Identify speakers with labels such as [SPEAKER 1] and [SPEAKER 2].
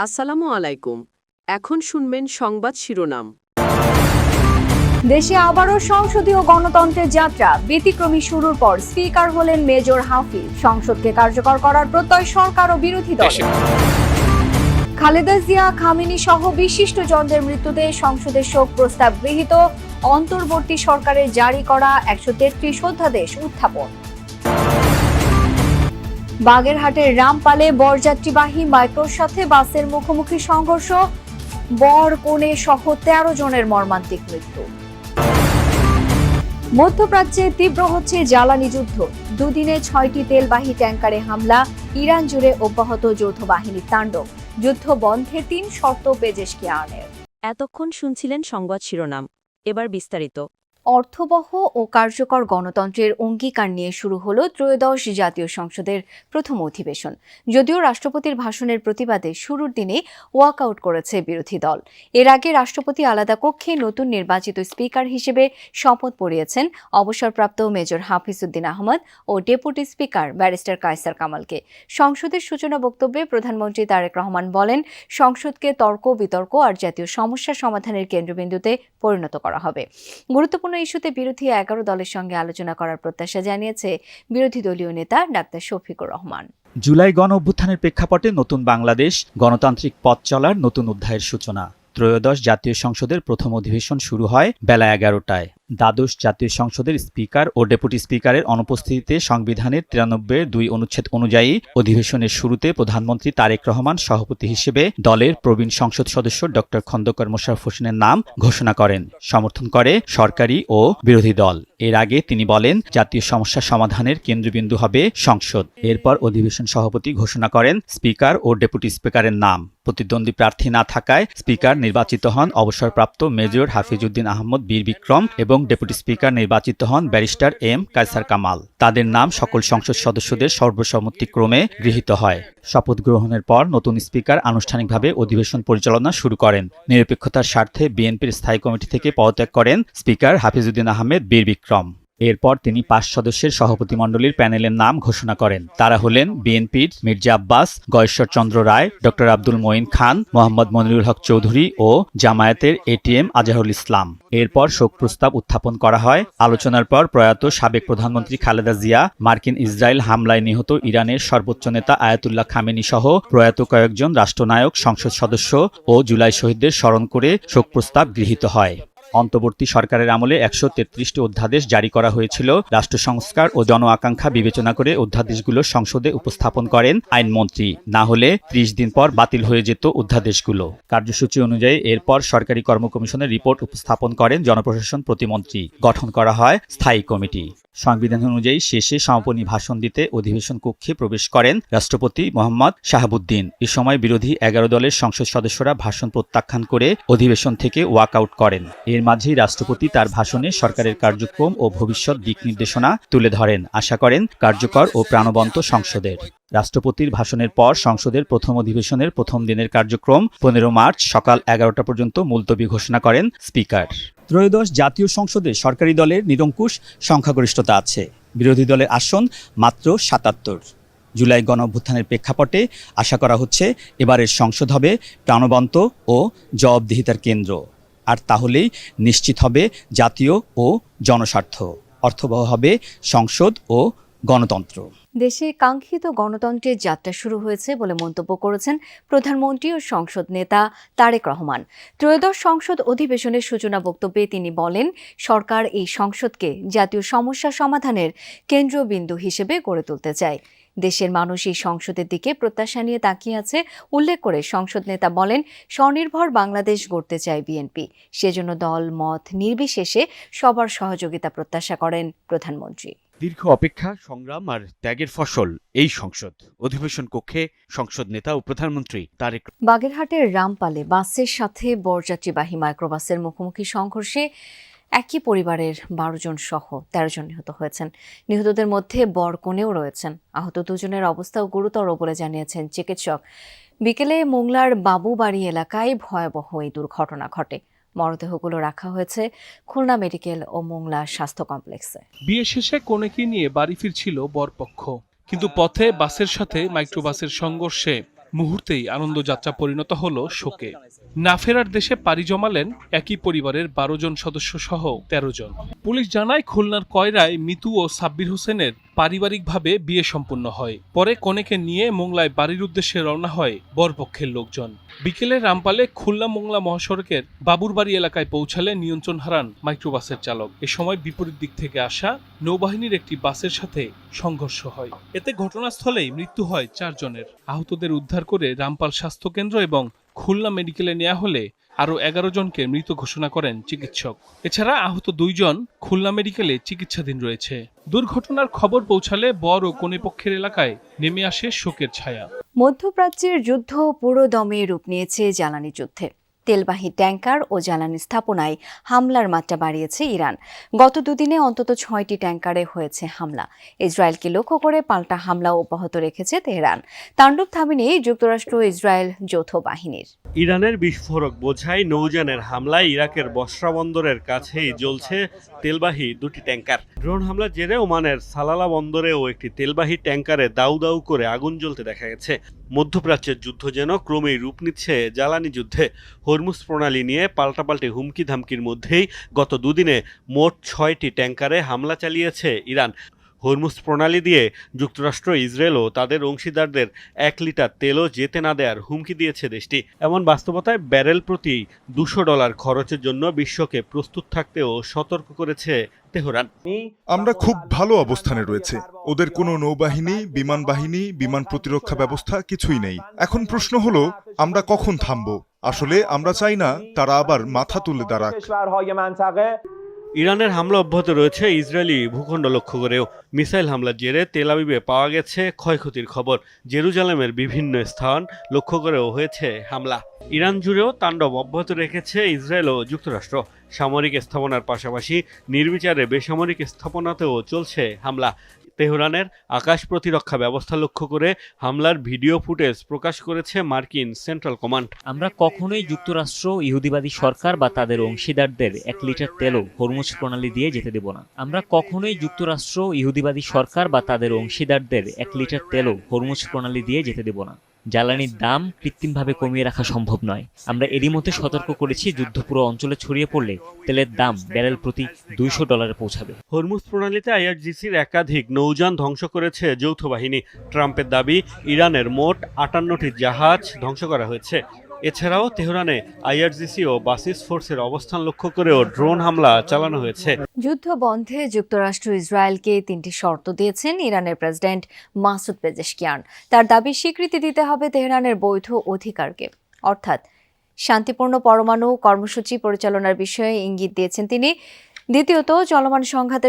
[SPEAKER 1] আসসালামু আলাইকুম। এখন শুনবেন সংবাদ শিরোনাম।
[SPEAKER 2] দেশে আবারও সংসদীয় গণতন্ত্রের যাত্রা। ব্যতিক্রমী শুরুর পর স্পিকার হলেন মেজর হাফিজ। সংসদকে কার্যকর করার প্রত্যয় সরকার ও বিরোধী দলের। খালেদা জিয়া, খামেনি সহ বিশিষ্টজনদের মৃত্যুতে সংসদের শোক প্রস্তাব গৃহীত। অন্তর্বর্তী সরকারের জারি করা 133 অধ্যাদেশ উত্থাপন। বাগেরহাটের রামপালে বরযাত্রীবাহী মাইক্রোর সাথে বাসের মুখোমুখি সংঘর্ষ। বর কনে সহ 13 জনের মর্মান্তিক মৃত্যু। মধ্যপ্রাচ্যে তীব্র হচ্ছে জ্বালানি যুদ্ধ। দুদিনে 6টি তেলবাহী ট্যাঙ্কারে হামলা। ইরান জুড়ে অব্যাহত যৌথ বাহিনীর তাণ্ডব। যুদ্ধ বন্ধে 3 শর্ত পেজেশকিয়ানের।
[SPEAKER 3] এতক্ষণ শুনছিলেন সংবাদ শিরোনাম, এবার বিস্তারিত।
[SPEAKER 2] অর্থবহ ও কার্যকর গণতন্ত্রের অঙ্গীকার নিয়ে শুরু হলো ত্রয়োদশ জাতীয় সংসদের প্রথম অধিবেশন। যদিও রাষ্ট্রপতির ভাষণের প্রতিবাদে শুরুর দিনে ওয়াকআউট করেছে বিরোধী দল। এর আগে রাষ্ট্রপতি আলাদা কক্ষে নতুন নির্বাচিত স্পিকার হিসেবে শপথ পড়িয়েছেন অবসরপ্রাপ্ত মেজর হাফিজউদ্দিন আহমদ ও ডেপুটি স্পিকার ব্যারিস্টার কায়সার কামালকে। সংসদের সূচনা বক্তব্যে প্রধানমন্ত্রী তারেক রহমান বলেন, সংসদকে তর্ক বিতর্ক আর জাতীয় সমস্যা সমাধানের কেন্দ্রবিন্দুতে পরিণত করা হবে। গুরুত্বপূর্ণ ইস্যুতে বিরোধী 11 দলের সঙ্গে আলোচনা করার প্রত্যাশা জানিয়েছে বিরোধী দলীয় নেতা ডাক্তার শফিকুর রহমান।
[SPEAKER 4] জুলাই গণ অভ্যুত্থানের প্রেক্ষাপটে নতুন বাংলাদেশ গণতান্ত্রিক পথ চলার নতুন অধ্যায়ের সূচনা। ত্রয়োদশ জাতীয় সংসদের প্রথম অধিবেশন শুরু হয় বেলা 11টায়। দ্বাদশ জাতীয় সংসদের স্পিকার ও ডেপুটি স্পিকারের অনুপস্থিতিতে সংবিধানের 93(2) অনুচ্ছেদ অনুযায়ী অধিবেশনের শুরুতে প্রধানমন্ত্রী তারেক রহমান সভাপতি হিসেবে দলের প্রবীণ সংসদ সদস্য ড খন্দকার মোশাররফ হোসেনের নাম ঘোষণা করেন। সমর্থন করে সরকারি ও বিরোধী দল। এর আগে তিনি বলেন, জাতীয় সমস্যা সমাধানের কেন্দ্রবিন্দু হবে সংসদ। এরপর অধিবেশন সভাপতি ঘোষণা করেন স্পিকার ও ডেপুটি স্পিকারের নাম। প্রতিদ্বন্দ্বী প্রার্থী না থাকায় স্পিকার নির্বাচিত হন অবসরপ্রাপ্ত মেজর হাফিজউদ্দিন আহমদ বীর বিক্রম এবং ডেপুটি স্পিকার নির্বাচিত হন ব্যারিস্টার এম কায়সার কামাল। তাদের নাম সকল সংসদ সদস্যদের সর্বসম্মতিক্রমে গৃহীত হয়। শপথ গ্রহণের পর নতুন স্পিকার আনুষ্ঠানিকভাবে অধিবেশন পরিচালনা শুরু করেন। নিরপেক্ষতার স্বার্থে বিএনপির স্থায়ী কমিটি থেকে পদত্যাগ করেন স্পিকার হাফিজউদ্দিন আহমেদ বীর বিক্রম। এরপর তিনি 5 সদস্যের সভাপতিমণ্ডলীর প্যানেলের নাম ঘোষণা করেন। তারা হলেন বিএনপির মির্জা আব্বাস, গয়েশ্বর চন্দ্র রায়, ড আব্দুল মঈন খান, মোহাম্মদ মনিরুল হক চৌধুরী ও জামায়াতের এটিএম আজহারুল ইসলাম। এরপর শোক প্রস্তাব উত্থাপন করা হয়। আলোচনার পর প্রয়াত সাবেক প্রধানমন্ত্রী খালেদা জিয়া, মার্কিন ইসরায়েল হামলায় নিহত ইরানের সর্বোচ্চ নেতা আয়াতুল্লাহ খামেনি সহ প্রয়াত কয়েকজন রাষ্ট্রনায়ক, সংসদ সদস্য ও জুলাই শহীদদের স্মরণ করে শোক প্রস্তাব গৃহীত হয়। অন্তর্বর্তী সরকারের আমলে 133টি অধ্যাদেশ জারি করা হয়েছিল। রাষ্ট্র সংস্কার ও জন আকাঙ্ক্ষা বিবেচনা করে অধ্যাদেশগুলো সংসদে উপস্থাপন করেন আইনমন্ত্রী। না হলে 30 দিন পর বাতিল হয়ে যেত অধ্যাদেশগুলো। কার্যসূচি অনুযায়ী এরপর সরকারি কর্ম কমিশনের রিপোর্ট উপস্থাপন করেন জনপ্রশাসন প্রতিমন্ত্রী। গঠন করা হয় স্থায়ী কমিটি। সংবিধান অনুযায়ী শেষে সমাপনী ভাষণ দিতে অধিবেশন কক্ষে প্রবেশ করেন রাষ্ট্রপতি মোহাম্মদ শাহাবুদ্দিন। এ সময় বিরোধী 11 দলের সংসদ সদস্যরা ভাষণ প্রত্যাখ্যান করে অধিবেশন থেকে ওয়াকআউট করেন। এর মাঝেই রাষ্ট্রপতি তার ভাষণে সরকারের কার্যক্রম ও ভবিষ্যৎ দিক নির্দেশনা তুলে ধরেন। আশা করেন কার্যকর ও প্রাণবন্ত সংসদের। রাষ্ট্রপতির ভাষণের পর সংসদের প্রথম অধিবেশনের প্রথম দিনের কার্যক্রম 15 মার্চ সকাল 11টা পর্যন্ত মুলতবি ঘোষণা করেন স্পিকার। ত্রয়োদশ জাতীয় সংসদে সরকারি দলের নিরঙ্কুশ সংখ্যাগরিষ্ঠতা আছে। বিরোধী দলের আসন মাত্র 77। জুলাই গণ অভ্যুত্থানের প্রেক্ষাপটে আশা করা হচ্ছে এবারের সংসদ হবে প্রাণবন্ত ও জবাবদিহিতার কেন্দ্র। আর তাহলেই নিশ্চিত হবে জাতীয় ও জনস্বার্থ। অর্থবহ হবে সংসদ ও গণতন্ত্র।
[SPEAKER 2] দেশে কাঙ্ক্ষিত গণতন্ত্রের যাত্রা শুরু হয়েছে বলে মন্তব্য করেছেন প্রধানমন্ত্রী ও সংসদ নেতা তারেক রহমান। ত্রয়োদশ সংসদ অধিবেশনের সূচনা বক্তব্যে তিনি বলেন, সরকার এই সংসদকে জাতীয় সমস্যা সমাধানের কেন্দ্রবিন্দু হিসেবে গড়ে তুলতে চায়। দেশের মানুষ এই সংসদের দিকে প্রত্যাশা নিয়ে তাকিয়ে আছে উল্লেখ করে সংসদ নেতা বলেন, স্বনির্ভর বাংলাদেশ গড়তে চায় বিএনপি। সেজন্য দল মত নির্বিশেষে সবার সহযোগিতা প্রত্যাশা করেন প্রধানমন্ত্রী।
[SPEAKER 5] দীর্ঘ অপেক্ষা, সংগ্রাম আর ত্যাগের ফসল এই সংসদ। অধিবেশন কক্ষে সংসদ নেতা ও প্রধানমন্ত্রী তারেক।
[SPEAKER 2] বাগেরহাটের রামপালে বাসের সাথে বরযাত্রীবাহী মাইক্রোবাসের মুখোমুখি সংঘর্ষে একই পরিবারের 12 জন সহ 13 জন নিহত হয়েছেন। নিহতদের মধ্যে বর কনেও রয়েছেন। আহত 2 জনের অবস্থাও গুরুতর বলে জানিয়েছেন চিকিৎসক। বিকেলে মোংলার বাবুবাড়ি এলাকায় ভয়াবহ এই দুর্ঘটনা ঘটে। মরদেহগুলো রাখা হয়েছে খুলনা মেডিকেল ও মোংলা স্বাস্থ্য কমপ্লেক্সে।
[SPEAKER 6] বিয়ে শেষে কনেকে নিয়ে বাড়ি ফিরছিল বরপক্ষ, কিন্তু পথে বাসের সাথে মাইক্রোবাসের সংঘর্ষে মুহূর্তেই আনন্দযাত্রা পরিণত হলো শোকে। না ফেরার দেশে পাড়ি জমালেন একই পরিবারের ১২ জন সদস্য সহ ১৩ জন। পুলিশ জানায় খুলনার কয়রায় মিতু ও সাব্বির হোসেনের পারিবারিকভাবে বিয়ে সম্পন্ন হয়। পরে কনেকে নিয়ে মোংলায় বাড়ির উদ্দেশ্যে রওনা হয় বরপক্ষের লোকজন। বিকেলে রামপালে খুলনা মোংলা মহাসড়কের বাবুরবাড়ি এলাকায় পৌঁছালে নিয়ন্ত্রণ হারান মাইক্রোবাসের চালক। এ সময় বিপরীত দিক থেকে আসা নৌবাহিনীর একটি বাসের সাথে সংঘর্ষ হয়। এতে ঘটনাস্থলেই মৃত্যু হয় ৪ জনের। আহতদের উদ্ধার করে রামপাল স্বাস্থ্যকেন্দ্র এবং খুলনা মেডিকেলে নেওয়া হলে আরও ১১ জনকে মৃত ঘোষণা করেন চিকিৎসক। এছাড়া আহত ২ জন খুলনা মেডিকেলে চিকিৎসাধীন রয়েছে। দুর্ঘটনার খবর পৌঁছালে বর ও কনে পক্ষের এলাকায় নেমে আসে শোকের ছায়া।
[SPEAKER 2] মধ্যপ্রাচ্যের যুদ্ধ পুরো দমে রূপ নিয়েছে জ্বালানি যুদ্ধে। তেলবাহী ট্যাঙ্কার ও জ্বালানি স্থাপনায় হামলার মাত্রা বাড়িয়েছে ইরান। গত দুদিনে অন্তত ৬টি ট্যাঙ্কারে হয়েছে হামলা। ইসরায়েলকে লক্ষ্য করে পাল্টা হামলা অব্যাহত রেখেছে তেহরান। তাণ্ডব থামেনি যুক্তরাষ্ট্র ইসরায়েল যৌথ বাহিনীর।
[SPEAKER 7] ইরানের বিস্ফোরক বোঝাই নৌযানের হামলায় ইরাকের বসরা বন্দরের কাছেই জ্বলছে তেলবাহী দুটি ট্যাঙ্কার। ড্রোন হামলার জেরে ওমানের সালালা বন্দরেও একটি তেলবাহী ট্যাঙ্কারে দাউ দাউ করে আগুন জ্বলতে দেখা গেছে। মধ্যপ্রাচ্যের যুদ্ধ যেন ক্রমেই রূপ নিচ্ছে জ্বালানি যুদ্ধে। হরমুজ প্রণালী নিয়ে পাল্টাপাল্টি হুমকি ধামকির মধ্যেই গত দুদিনে মোট ৬টি ট্যাঙ্কারে হামলা চালিয়েছে ইরান। হরমুজ প্রণালী দিয়ে যুক্তরাষ্ট্র ইসরায়েলও তাদের অংশীদারদের ১ লিটার তেলও যেতে না দেওয়ার হুমকি দিয়েছে দেশটি। এমন বাস্তবতায় ব্যারেল প্রতি $২০০ খরচের জন্য বিশ্বকে প্রস্তুত থাকতেও সতর্ক করেছে তেহরান।
[SPEAKER 8] আমরা খুব ভালো অবস্থানে রয়েছে। ওদের কোনো নৌবাহিনী, বিমান বাহিনী, বিমান প্রতিরক্ষা ব্যবস্থা কিছুই নেই। এখন প্রশ্ন হলো আমরা কখন থামবো? আসলে আমরা চাই না তারা আবার মাথা তুলে দাঁড়াক।
[SPEAKER 7] ইরানের হামলা অব্যাহত রয়েছে ইসরায়েলি ভূখণ্ড লক্ষ্য করেও। মিসাইল হামলার জেরে তেল আবিবে পাওয়া গেছে ক্ষয়ক্ষতির খবর। জেরুজালেমের বিভিন্ন স্থান লক্ষ্য করেও হয়েছে হামলা। ইরান জুড়েও তাণ্ডব অব্যাহত রেখেছে ইসরায়েল ও যুক্তরাষ্ট্র। সামরিক স্থাপনার পাশাপাশি নির্বিচারে বেসামরিক স্থাপনাতেও চলছে হামলা। তেহরানের আকাশ প্রতিরক্ষা ব্যবস্থা লক্ষ্য করে হামলার ভিডিও ফুটেজ প্রকাশ করেছে মার্কিন সেন্ট্রাল কমান্ড।
[SPEAKER 9] আমরা কখনোই যুক্তরাষ্ট্র ইহুদিবাদী সরকার বা তাদের অংশীদারদের ১ লিটার তেলও হরমুজ প্রণালী দিয়ে যেতে দেব না। আমরা কখনোই যুক্তরাষ্ট্র ইহুদিবাদী সরকার বা তাদের অংশীদারদের ১ লিটার তেলও হরমুজ প্রণালী দিয়ে যেতে দেব না। জ্বালানির দাম কৃত্রিমভাবে কমিয়ে রাখা সম্ভব নয়। আমরা এরই মধ্যে সতর্ক করেছি, যুদ্ধ পুরো অঞ্চলে ছড়িয়ে পড়লে তেলের দাম ব্যারেল প্রতি $২০০ পৌঁছাবে।
[SPEAKER 7] হরমুজ প্রণালীতে আইআরজিসির একাধিক নৌযান ধ্বংস করেছে যৌথ বাহিনী। ট্রাম্পের দাবি, ইরানের মোট ৫৮টি জাহাজ ধ্বংস করা হয়েছে। এছাড়াও তেহরানে আইআরজিসি ও বাসিস ফোর্সের অবস্থান লক্ষ্য করেও ড্রোন হামলা চালানো হয়েছে।
[SPEAKER 2] যুদ্ধ বন্ধে যুক্তরাষ্ট্র ইসরায়েলকে ৩টি শর্ত দিয়েছেন ইরানের প্রেসিডেন্ট মাসুদ পেজেশকিয়ান। তার দাবি স্বীকৃতি দিতে হবে তেহরানের বৈধ অধিকারকে, অর্থাৎ শান্তিপূর্ণ পরমাণু কর্মসূচি পরিচালনার বিষয়ে ইঙ্গিত দিয়েছেন তিনি। দ্বিতীয়ত, চলমান সংঘাতের